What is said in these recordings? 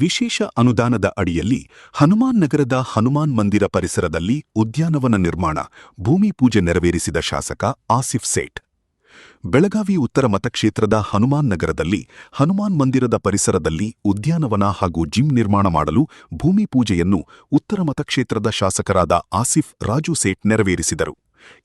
ವಿಶೇಷ ಅನುದಾನದ ಅಡಿಯಲ್ಲಿ ಹನುಮಾನ್ ನಗರದ ಹನುಮಾನ್ ಮಂದಿರ ಪರಿಸರದಲ್ಲಿ ಉದ್ಯಾನವನ ನಿರ್ಮಾಣ ಭೂಮಿ ಪೂಜೆ ನೆರವೇರಿಸಿದ ಶಾಸಕ ಆಸಿಫ್ ಸೇಠ್. ಬೆಳಗಾವಿ ಉತ್ತರ ಮತಕ್ಷೇತ್ರದ ಹನುಮಾನ್ ನಗರದಲ್ಲಿ ಹನುಮಾನ್ ಮಂದಿರದ ಪರಿಸರದಲ್ಲಿ ಉದ್ಯಾನವನ ಹಾಗೂ ಜಿಮ್ ನಿರ್ಮಾಣ ಮಾಡಲು ಭೂಮಿ ಪೂಜೆಯನ್ನು ಉತ್ತರ ಮತಕ್ಷೇತ್ರದ ಶಾಸಕರಾದ ಆಸಿಫ್ ರಾಜು ಸೇಠ್ ನೆರವೇರಿಸಿದರು.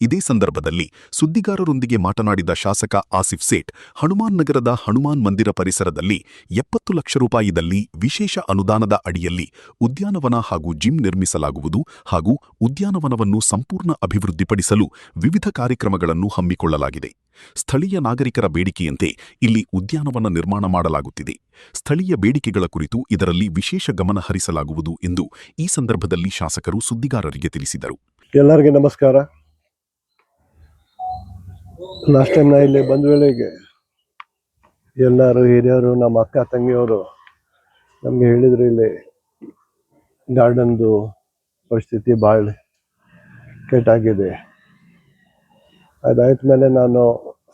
ಇದೇ ಸಂದರ್ಭದಲ್ಲಿ ಸುದ್ದಿಗಾರರೊಂದಿಗೆ ಮಾತನಾಡಿದ ಶಾಸಕ ಆಸಿಫ್ ಸೇಠ್, ಹನುಮಾನ್ ನಗರದ ಹನುಮಾನ್ ಮಂದಿರ ಪರಿಸರದಲ್ಲಿ 70 ಲಕ್ಷ ರೂಪಾಯಿದಲ್ಲಿ ವಿಶೇಷ ಅನುದಾನದ ಅಡಿಯಲ್ಲಿ ಉದ್ಯಾನವನ ಹಾಗೂ ಜಿಮ್ ನಿರ್ಮಿಸಲಾಗುವುದು ಹಾಗೂ ಉದ್ಯಾನವನವನ್ನು ಸಂಪೂರ್ಣ ಅಭಿವೃದ್ಧಿಪಡಿಸಲು ವಿವಿಧ ಕಾರ್ಯಕ್ರಮಗಳನ್ನು ಹಮ್ಮಿಕೊಳ್ಳಲಾಗಿದೆ. ಸ್ಥಳೀಯ ನಾಗರಿಕರ ಬೇಡಿಕೆಯಂತೆ ಇಲ್ಲಿ ಉದ್ಯಾನವನ ನಿರ್ಮಾಣ ಮಾಡಲಾಗುತ್ತಿದೆ. ಸ್ಥಳೀಯ ಬೇಡಿಕೆಗಳ ಕುರಿತು ಇದರಲ್ಲಿ ವಿಶೇಷ ಗಮನ ಹರಿಸಲಾಗುವುದು ಎಂದು ಈ ಸಂದರ್ಭದಲ್ಲಿ ಶಾಸಕರು ಸುದ್ದಿಗಾರರಿಗೆ ತಿಳಿಸಿದರು. ಎಲ್ಲರಿಗೂ ನಮಸ್ಕಾರ. ಲಾಸ್ಟ್ ಟೈಮ್ ನಾ ಇಲ್ಲಿ ಬಂದ ವೇಳೆಗೆ ಎಲ್ಲರೂ ಹಿರಿಯರು, ನಮ್ಮ ಅಕ್ಕ ತಂಗಿಯವರು ನಮಗೆ ಹೇಳಿದ್ರು, ಇಲ್ಲಿ ಗಾರ್ಡನ್ದು ಪರಿಸ್ಥಿತಿ ಭಾಳ ಕೆಟ್ಟಾಗಿದೆ. ಅದಾಯ್ತ ಮೇಲೆ ನಾನು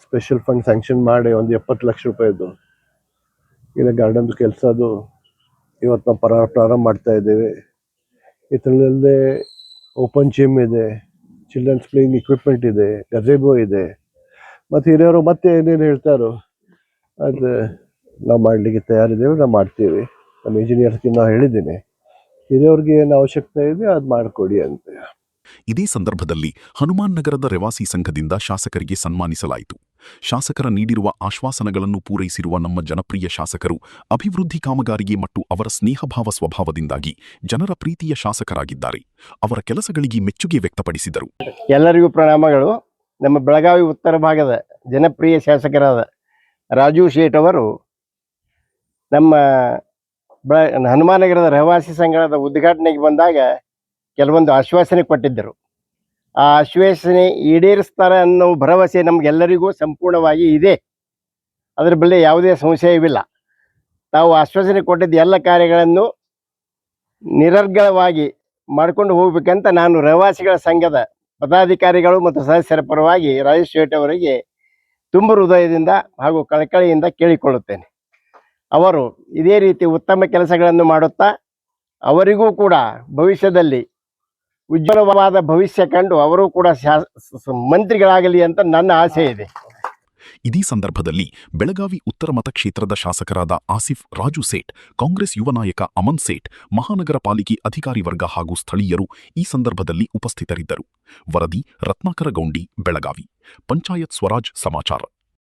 ಸ್ಪೆಷಲ್ ಫಂಡ್ ಸ್ಯಾಂಕ್ಷನ್ ಮಾಡಿ ಒಂದು 70 ಲಕ್ಷ ರೂಪಾಯಿದು ಇಲ್ಲಿ ಗಾರ್ಡನ್ದು ಕೆಲಸದು ಇವತ್ತು ನಾವು ಪ್ರಾರಂಭ ಮಾಡ್ತಾ ಇದ್ದೇವೆ. ಇದರಲ್ಲದೆ ಓಪನ್ ಜಿಮ್ ಇದೆ, ಚಿಲ್ಡ್ರನ್ಸ್ ಪ್ಲೇಯಿಂಗ್ ಇಕ್ವಿಪ್ಮೆಂಟ್ ಇದೆ, ಗಜೆಬೋ ಇದೆ, ಮತ್ತು ಹಿರಿಯರು ಮತ್ತೆ ಏನೇನು ಹೇಳ್ತಾರೋ ಅದು ನಾವು ಮಾಡಲಿಕ್ಕೆ ತಯಾರಿದ್ದೇವೆ, ನಾವು ಮಾಡ್ತೀವಿ. ನಮ್ಮ ಇಂಜಿನಿಯರ್ಸ್ಗೆ ನಾವು ಹೇಳಿದ್ದೀನಿ, ಹಿರಿಯವ್ರಿಗೆ ಏನು ಅವಶ್ಯಕತೆ ಇದೆ ಅದು ಮಾಡಿಕೊಡಿ ಅಂತ. ಇದೇ ಸಂದರ್ಭದಲ್ಲಿ ಹನುಮಾನ್ ನಗರದ ರೆವಾಸಿ ಸಂಘದಿಂದ ಶಾಸಕರಿಗೆ ಸನ್ಮಾನಿಸಲಾಯಿತು. ಶಾಸಕರ ನೀಡಿರುವ ಆಶ್ವಾಸನೆಗಳನ್ನು ಪೂರೈಸಿರುವ ನಮ್ಮ ಜನಪ್ರಿಯ ಶಾಸಕರು ಅಭಿವೃದ್ಧಿ ಕಾಮಗಾರಿಗೆ ಮತ್ತು ಅವರ ಸ್ನೇಹಭಾವ ಸ್ವಭಾವದಿಂದಾಗಿ ಜನರ ಪ್ರೀತಿಯ ಶಾಸಕರಾಗಿದ್ದಾರೆ. ಅವರ ಕೆಲಸಗಳಿಗೆ ಮೆಚ್ಚುಗೆ ವ್ಯಕ್ತಪಡಿಸಿದರು. ಎಲ್ಲರಿಗೂ ಪ್ರಣಾಮಗಳು. ನಮ್ಮ ಬೆಳಗಾವಿ ಉತ್ತರ ಭಾಗದ ಜನಪ್ರಿಯ ಶಾಸಕರಾದ ರಾಜು ಶೇಟ್ ಅವರು ನಮ್ಮ ಹನುಮಾನ್ ನಗರದ ರಹವಾಸಿ ಸಂಘದ ಉದ್ಘಾಟನೆಗೆ ಬಂದಾಗ ಕೆಲವೊಂದು ಆಶ್ವಾಸನೆ ಕೊಟ್ಟಿದ್ದರು. ಆ ಆಶ್ವಾಸನೆ ಈಡೇರಿಸ್ತಾರೆ ಅನ್ನೋ ಭರವಸೆ ನಮಗೆಲ್ಲರಿಗೂ ಸಂಪೂರ್ಣವಾಗಿ ಇದೆ. ಅದರ ಬಗ್ಗೆ ಯಾವುದೇ ಸಂಶಯವಿಲ್ಲ. ತಾವು ಆಶ್ವಾಸನೆ ಕೊಟ್ಟಿದ್ದ ಎಲ್ಲ ಕಾರ್ಯಗಳನ್ನು ನಿರರ್ಗಳವಾಗಿ ಮಾಡಿಕೊಂಡು ಹೋಗ್ಬೇಕಂತ ನಾನು ರಹವಾಸಿಗಳ ಸಂಘದ ಪದಾಧಿಕಾರಿಗಳು ಮತ್ತು ಸದಸ್ಯರ ಪರವಾಗಿ ರಾಜೇಶ್ ಶೇಟ್ ಅವರಿಗೆ ತುಂಬ ಹೃದಯದಿಂದ ಹಾಗೂ ಕಳಕಳಿಯಿಂದ ಕೇಳಿಕೊಳ್ಳುತ್ತೇನೆ. ಅವರು ಇದೇ ರೀತಿ ಉತ್ತಮ ಕೆಲಸಗಳನ್ನು ಮಾಡುತ್ತಾ ಅವರಿಗೂ ಕೂಡ ಭವಿಷ್ಯದಲ್ಲಿ ಉಜ್ವಲವಾದ ಭವಿಷ್ಯ ಕಂಡು ಅವರು ಕೂಡ ಮಂತ್ರಿಗಳಾಗಲಿ ಅಂತ ನನ್ನ ಆಸೆ ಇದೆ. ಇದೇ ಸಂದರ್ಭದಲ್ಲಿ ಬೆಳಗಾವಿ ಉತ್ತರ ಮತಕ್ಷೇತ್ರದ ಶಾಸಕರಾದ ಆಸಿಫ್ ರಾಜು ಸೇಠ್, ಕಾಂಗ್ರೆಸ್ ಯುವ ನಾಯಕ ಅಮನ್ ಸೇಠ್, ಮಹಾನಗರ ಪಾಲಿಕೆ ಅಧಿಕಾರಿ ವರ್ಗ ಹಾಗೂ ಸ್ಥಳೀಯರು ಈ ಸಂದರ್ಭದಲ್ಲಿ ಉಪಸ್ಥಿತರಿದ್ದರು. ವರದಿ ರತ್ನಾಕರ ಗೌಂಡಿ, ಬೆಳಗಾವಿ. ಪಂಚಾಯತ್ ಸ್ವರಾಜ್ ಸಮಾಚಾರ.